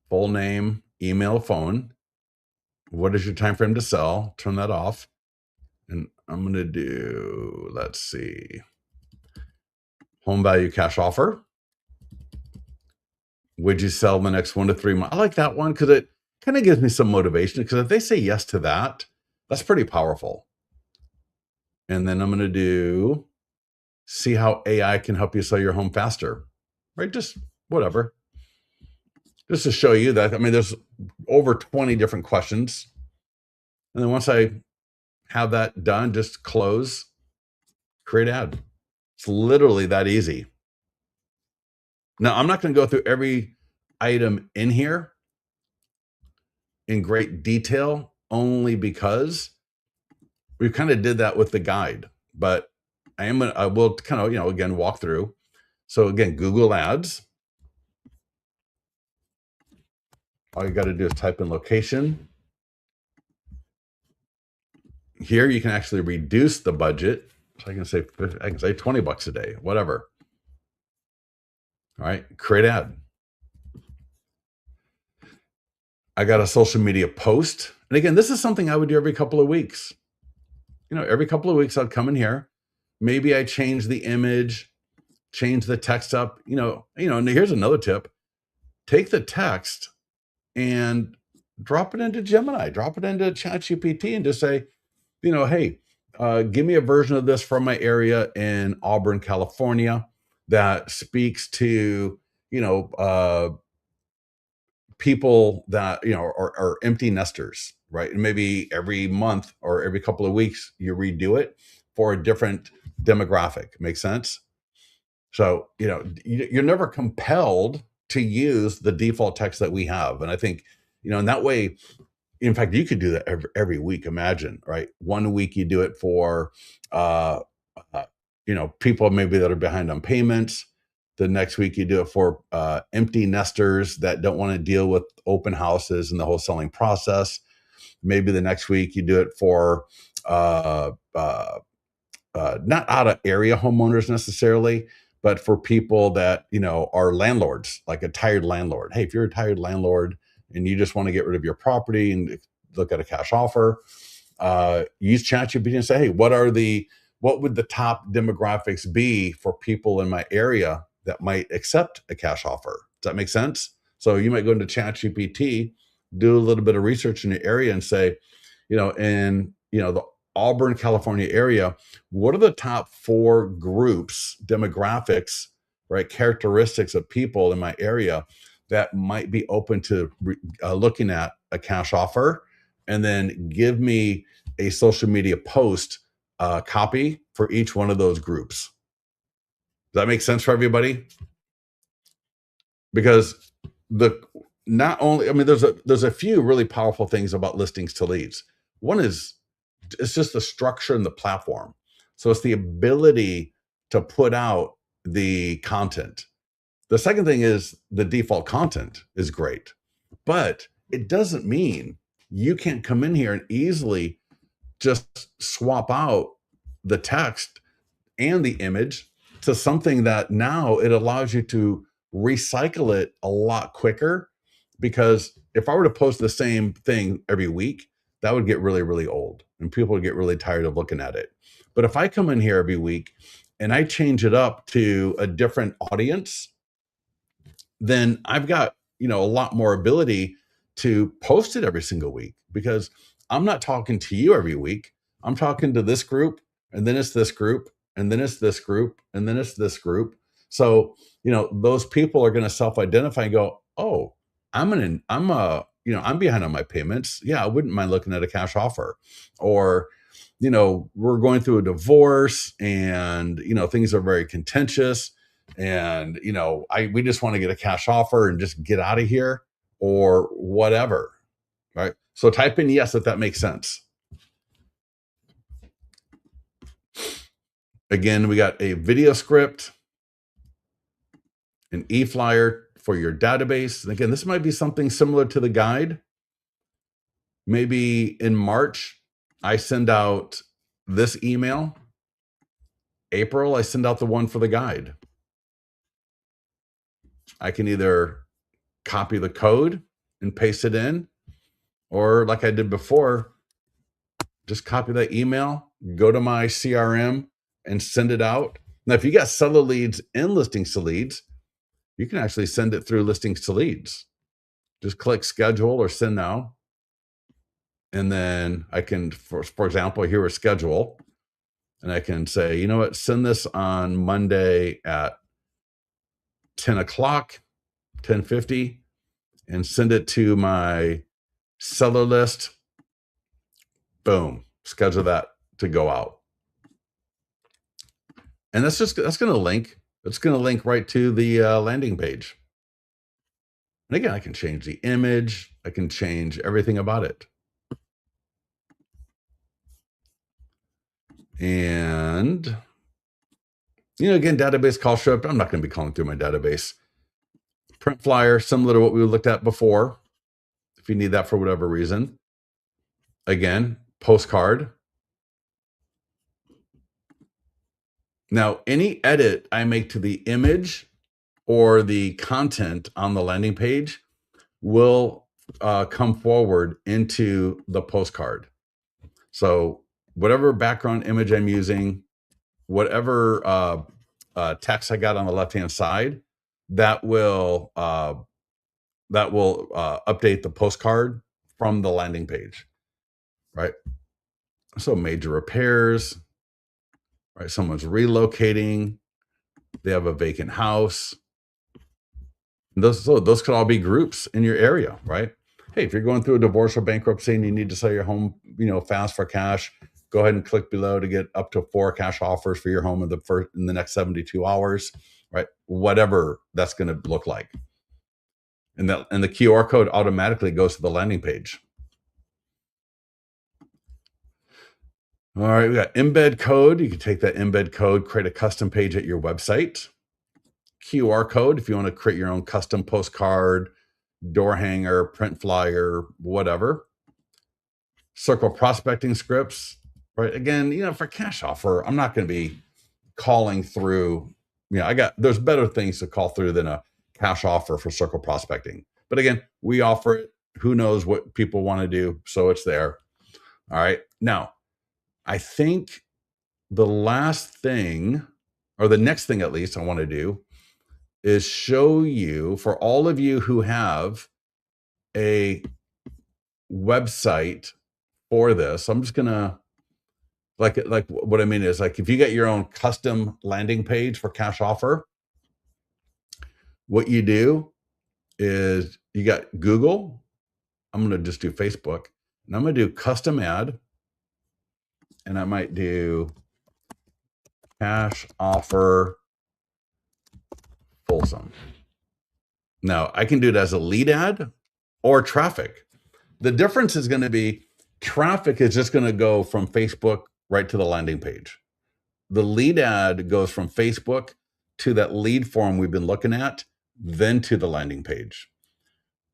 full name, email, phone. What is your time frame to sell? Turn that off. And I'm going to do, let's see, home value cash offer. Would you sell in the next 1 to 3 months? I like that one because it kind of gives me some motivation, because if they say yes to that, that's pretty powerful. And then I'm going to do, see how AI can help you sell your home faster, right? Just whatever. Just to show you that, there's over 20 different questions. And then once I have that done, just close, create ad. It's literally that easy. Now, I'm not going to go through every item in here in great detail, only because we kind of did that with the guide, but I will kind of, again, walk through. So again, Google Ads. All you got to do is type in location. Here you can actually reduce the budget. So I can say $20 a day, whatever. All right, create ad. I got a social media post. And again, this is something I would do every couple of weeks. Every couple of weeks I'd come in here. Maybe I change the image, change the text up, and here's another tip. Take the text and drop it into Gemini, drop it into ChatGPT and just say, hey, give me a version of this from my area in Auburn, California that speaks to, people that, are empty nesters, right? And maybe every month or every couple of weeks, you redo it for a different demographic. Make sense? So, you're never compelled to use the default text that we have. And I think, in that way, in fact, you could do that every week. Imagine, right? 1 week you do it for, people maybe that are behind on payments. The next week you do it for empty nesters that don't want to deal with open houses and the whole selling process. Maybe the next week you do it for not out of area homeowners necessarily, but for people that, are landlords, like a tired landlord. Hey, if you're a tired landlord and you just want to get rid of your property and look at a cash offer, use ChatGPT and say, hey, what would the top demographics be for people in my area that might accept a cash offer? Does that make sense? So you might go into ChatGPT, do a little bit of research in your area and say, in, the Auburn, California area, what are the top 4 groups, demographics, right, characteristics of people in my area that might be open to looking at a cash offer? And then give me a social media post copy for each one of those groups. Does that make sense for everybody? Because there's a few really powerful things about listings to leads. One is, it's just the structure and the platform. So it's the ability to put out the content. The second thing is the default content is great, but it doesn't mean you can't come in here and easily just swap out the text and the image to something that now it allows you to recycle it a lot quicker. Because if I were to post the same thing every week, that would get really, really old and people would get really tired of looking at it. But if I come in here every week and I change it up to a different audience, then I've got, a lot more ability to post it every single week, because I'm not talking to you every week. I'm talking to this group, and then it's this group, and then it's this group, and then it's this group. So, those people are going to self-identify and go, oh, I'm behind on my payments. Yeah, I wouldn't mind looking at a cash offer. Or, we're going through a divorce and, things are very contentious and, we just want to get a cash offer and just get out of here or whatever. Right. So type in yes if that makes sense. Again, we got a video script, an e-flyer for your database. And again, this might be something similar to the guide. Maybe in March, I send out this email. April, I send out the one for the guide. I can either copy the code and paste it in, or like I did before, just copy that email, go to my CRM and send it out. Now, if you got seller leads and listings to leads, you can actually send it through listings to leads. Just click schedule or send now. And then I can, for example, here is schedule. And I can say, you know what, send this on Monday at 10 o'clock, 10:50, and send it to my seller list. Boom, schedule that to go out. And that's going to link. It's going to link right to the landing page. And again, I can change the image. I can change everything about it. And, again, database call script. I'm not going to be calling through my database. Print flyer, similar to what we looked at before, if you need that for whatever reason. Again, postcard. Now, any edit I make to the image or the content on the landing page will come forward into the postcard. So whatever background image I'm using, whatever text I got on the left-hand side, that will update the postcard from the landing page, right? So major repairs, right? Someone's relocating, they have a vacant house. Those could all be groups in your area, right? Hey, if you're going through a divorce or bankruptcy and you need to sell your home, fast for cash, go ahead and click below to get up to 4 cash offers for your home in the next 72 hours, right? Whatever that's going to look like. And the QR code automatically goes to the landing page. All right, we got embed code. You can take that embed code, create a custom page at your website. QR code, if you want to create your own custom postcard, door hanger, print flyer, whatever. Circle prospecting scripts, right? Again, for cash offer, I'm not going to be calling through, there's better things to call through than a cash offer for circle prospecting. But again, we offer it. Who knows what people want to do? So it's there. All right. Now, I think the last thing, or the next thing at least I want to do, is show you, for all of you who have a website for this, I'm just gonna like what I mean is, like, if you get your own custom landing page for cash offer, what you do is you got Google. I'm gonna just do Facebook, and I'm gonna do custom ad, and I might do cash offer Folsom. Now I can do it as a lead ad or traffic. The difference is going to be traffic is just going to go from Facebook right to the landing page. The lead ad goes from Facebook to that lead form we've been looking at, then to the landing page.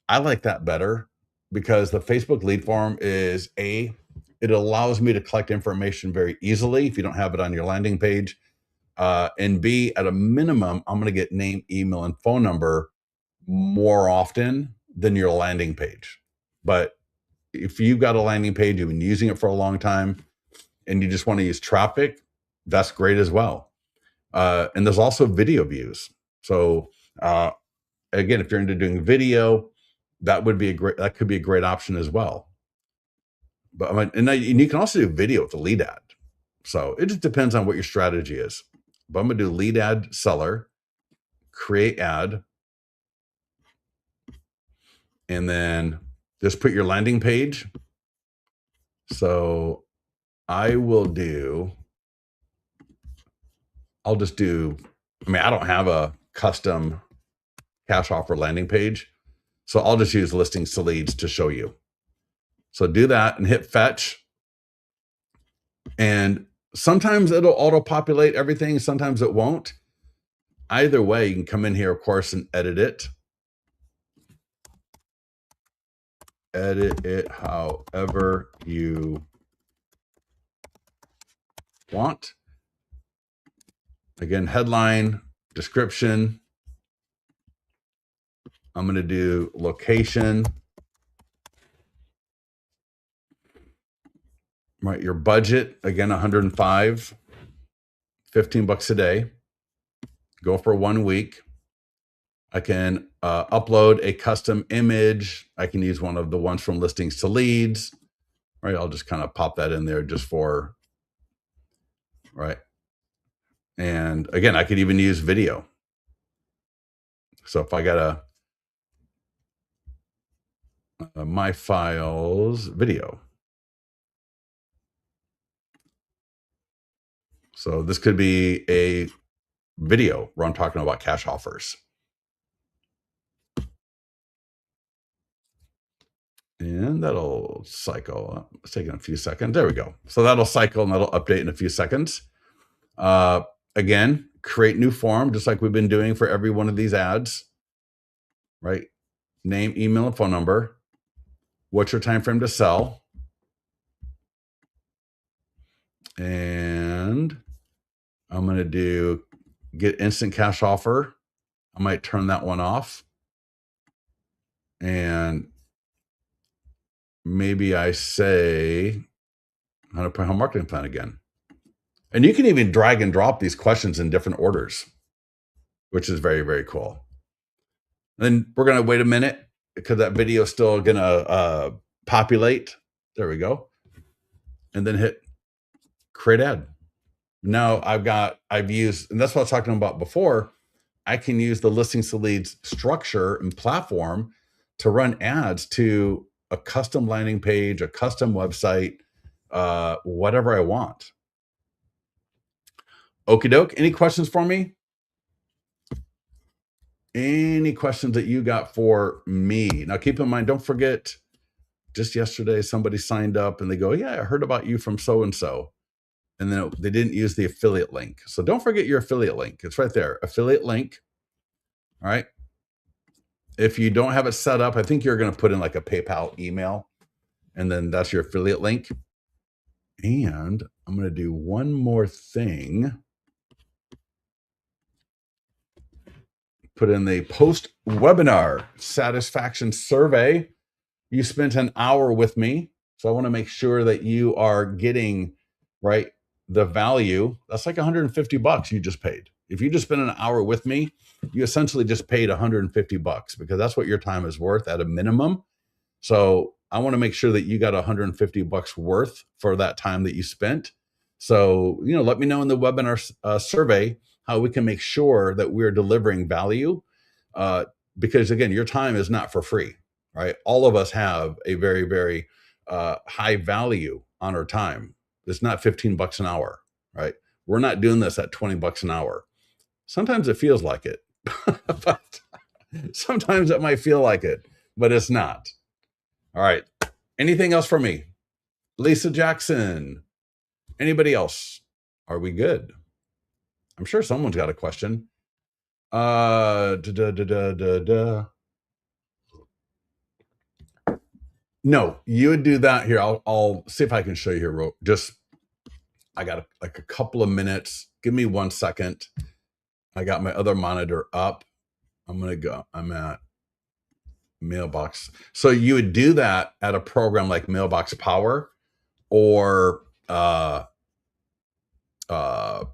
I like that better because the Facebook lead form is it allows me to collect information very easily if you don't have it on your landing page. And B, at a minimum, I'm going to get name, email, and phone number more often than your landing page. But if you've got a landing page, you've been using it for a long time, and you just want to use traffic, that's great as well. And there's also video views. So again, if you're into doing video, that could be a great option as well. But and you can also do video with the lead ad. So it just depends on what your strategy is. But I'm gonna do lead ad seller, create ad. and then just put your landing page. So I will do, I'll just do, I mean, I don't have a custom cash offer landing page. So I'll just use listings to leads to show you. So do that and hit fetch. And sometimes it'll auto-populate everything. Sometimes it won't. Either way, you can come in here, of course, and edit it. Edit it however you want. Again, headline, description. I'm going to do location. Right, your budget, again, 105, 15 bucks a day. Go for 1 week. I can upload a custom image. I can use one of the ones from listings to leads. Right, I'll just kind of pop that in there just for, right. And again, I could even use video. So if I got my files video. So this could be a video where I'm talking about cash offers. And that'll cycle. It's taking a few seconds. There we go. So that'll cycle and that'll update in a few seconds. Again, create new form, just like we've been doing for every one of these ads, right? Name, email, and phone number. What's your time frame to sell? And I'm going to do get instant cash offer. I might turn that one off. And maybe I say 100% home marketing plan again. And you can even drag and drop these questions in different orders, which is very, very cool. Then we're going to wait a minute because that video is still going to populate. There we go. And then hit create ad. Now I've used, and that's what I was talking about before. I can use the listings to leads structure and platform to run ads to a custom landing page, a custom website, whatever I want. Okie doke. Any questions for me? Any questions that you got for me? Now, keep in mind, don't forget, just yesterday, somebody signed up and they go, yeah, I heard about you from so-and-so. And then they didn't use the affiliate link. So don't forget your affiliate link. It's right there, affiliate link. All right. If you don't have it set up, I think you're going to put in like a PayPal email, and then that's your affiliate link. And I'm going to do one more thing. Put in the post-webinar satisfaction survey. You spent an hour with me, so I want to make sure that you are getting, right, the value. That's like 150 bucks you just paid. If you just spent an hour with me, you essentially just paid 150 bucks because that's what your time is worth at a minimum. So I want to make sure that you got 150 bucks worth for that time that you spent. So, let me know in the webinar survey how we can make sure that we're delivering value. Because again, your time is not for free, right? All of us have a very, very high value on our time. It's not 15 bucks an hour, right? We're not doing this at 20 bucks an hour. Sometimes it feels like it, but sometimes it might feel like it, but it's not. All right. Anything else for me? Lisa Jackson. Anybody else? Are we good? I'm sure someone's got a question. No, you would do that here. I'll see if I can show you here. I got like a couple of minutes. Give me 1 second. I got my other monitor up. I'm at Mailbox. So you would do that at a program like Mailbox Power or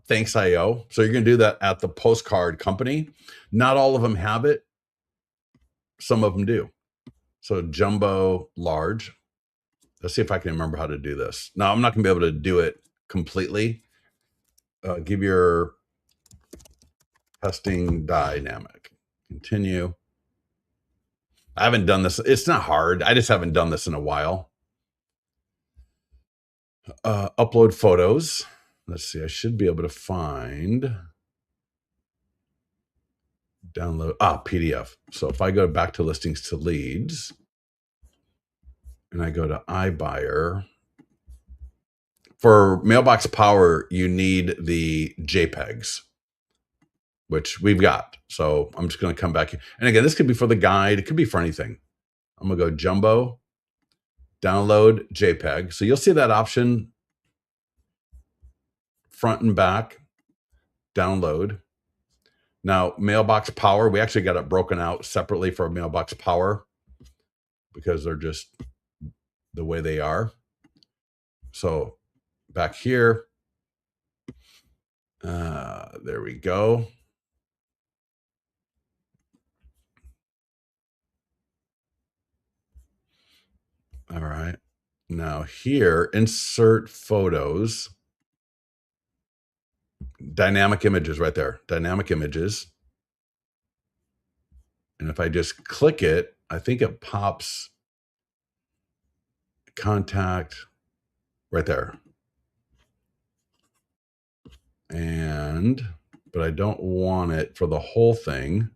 Thanks.io. So you're going to do that at the postcard company. Not all of them have it. Some of them do. So jumbo, large. Let's see if I can remember how to do this. Now, I'm not going to be able to do it completely. Give your testing dynamic. Continue. I haven't done this. It's not hard. I just haven't done this in a while. Upload photos. Let's see. I should be able to find download PDF. So if I go back to listings to leads and I go to iBuyer, for Mailbox Power, you need the JPEGs, which we've got. So I'm just going to come back here. And again, this could be for the guide. It could be for anything. I'm going to go Jumbo, download JPEG. So you'll see that option front and back, download. Now, Mailbox Power, we actually got it broken out separately for Mailbox Power because they're just the way they are. So back here, there we go. All right. Now here, insert photos, dynamic images right there, dynamic images. And if I just click it, I think it pops contact right there. But I don't want it for the whole thing.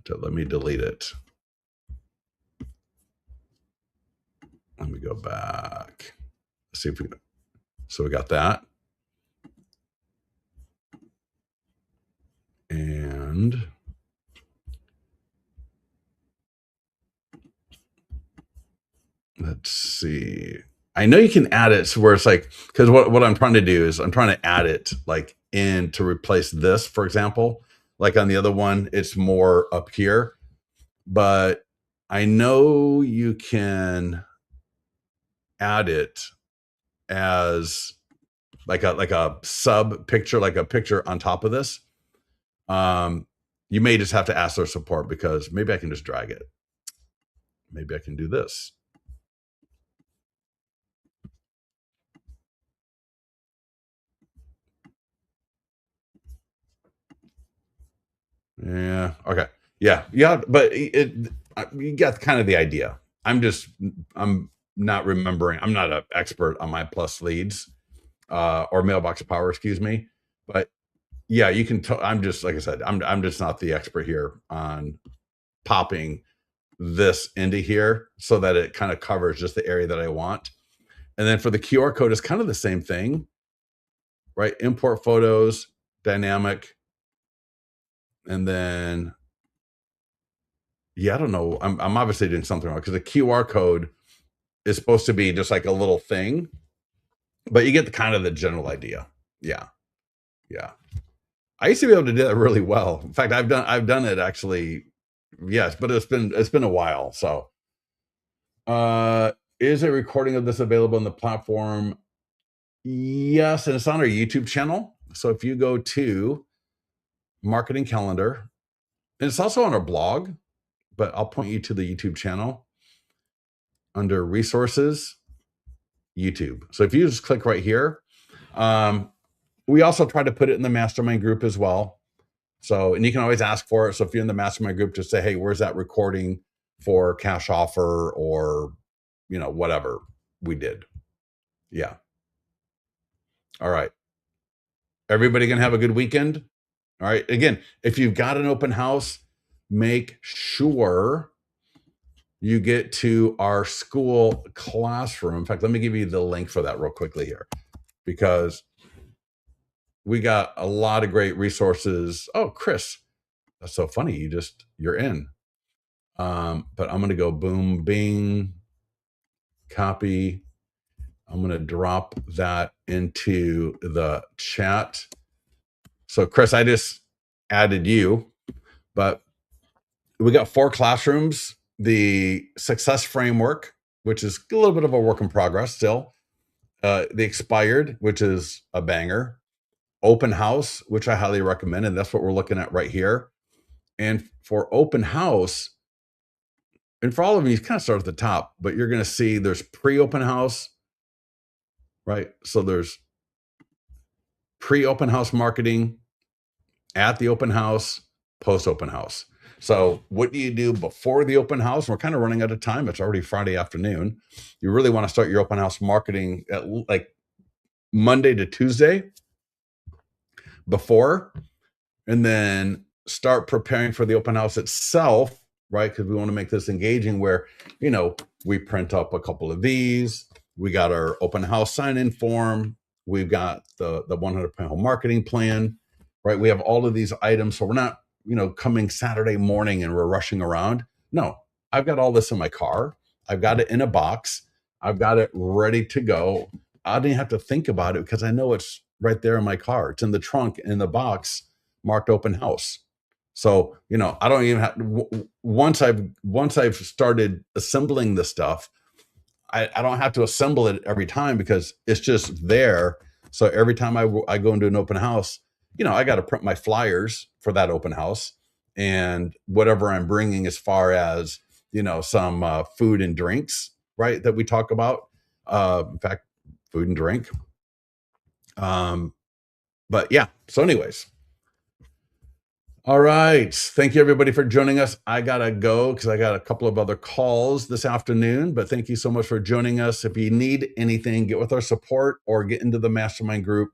So let me delete it. Let me go back. Let's see if we, so we got that. And let's see. I know you can add it so where it's like, because what I'm trying to do is I'm trying to add it like in to replace this, for example. Like on the other one, it's more up here. But I know you can add it as like a sub picture, like a picture on top of this. You may just have to ask their support because maybe I can just drag it. Maybe I can do this. Yeah. Okay. Yeah. Yeah. But you got kind of the idea. I'm not remembering. I'm not an expert on my plus leads or Mailbox Power, excuse me. But yeah, you can. I'm just, like I said, I'm just not the expert here on popping this into here so that it kind of covers just the area that I want. And then for the QR code, it's kind of the same thing, right? Import photos, dynamic, and then yeah, I don't know. I'm obviously doing something wrong because the QR code is supposed to be just like a little thing, but you get the kind of the general idea. Yeah, yeah. I used to be able to do that really well. In fact, I've done it actually. Yes, but it's been a while. So, is a recording of this available on the platform? Yes, and it's on our YouTube channel. So if you go to marketing calendar, and it's also on our blog, but I'll point you to the YouTube channel under resources, YouTube. So if you just click right here, we also try to put it in the mastermind group as well. So, and you can always ask for it. So if you're in the mastermind group, just say, hey, where's that recording for cash offer or, whatever we did. Yeah. All right. Everybody gonna have a good weekend. All right. Again, if you've got an open house, make sure you get to our school classroom. In fact, let me give you the link for that real quickly here because we got a lot of great resources. Oh, Chris, that's so funny. You're in. But I'm going to go boom, bing, copy. I'm going to drop that into the chat. So Chris, I just added you, but we got 4 classrooms, the success framework, which is a little bit of a work in progress still. The expired, which is a banger. Open house, which I highly recommend. And that's what we're looking at right here. And for open house, and for all of you, kind of start at the top, but you're going to see there's pre-open house, right? So there's pre-open house marketing, at the open house, post-open house. So what do you do before the open house? We're kind of running out of time. It's already Friday afternoon. You really want to start your open house marketing at like Monday to Tuesday before, and then start preparing for the open house itself, right? Because we want to make this engaging where, we print up a couple of these. We got our open house sign-in form. We've got the 100% home marketing plan, right? We have all of these items. So we're not, coming Saturday morning and we're rushing around. No, I've got all this in my car. I've got it in a box. I've got it ready to go. I didn't have to think about it because I know it's right there in my car. It's in the trunk, in the box, marked open house. So, I don't even have once I've started assembling the stuff, I don't have to assemble it every time because it's just there. So every time I go into an open house, I got to print my flyers for that open house and whatever I'm bringing as far as, some food and drinks, right? That we talk about. In fact, food and drink. But yeah. So anyways, all right. Thank you, everybody, for joining us. I got to go because I got a couple of other calls this afternoon, but thank you so much for joining us. If you need anything, get with our support or get into the mastermind group.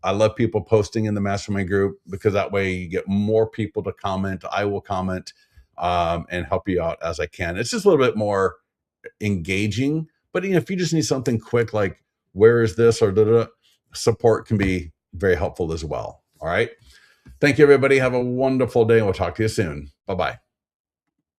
I love people posting in the mastermind group because that way you get more people to comment. I will comment and help you out as I can. It's just a little bit more engaging, but if you just need something quick, like where is this or da-da, support can be very helpful as well. All right. Thank you, everybody. Have a wonderful day, and we'll talk to you soon. Bye-bye.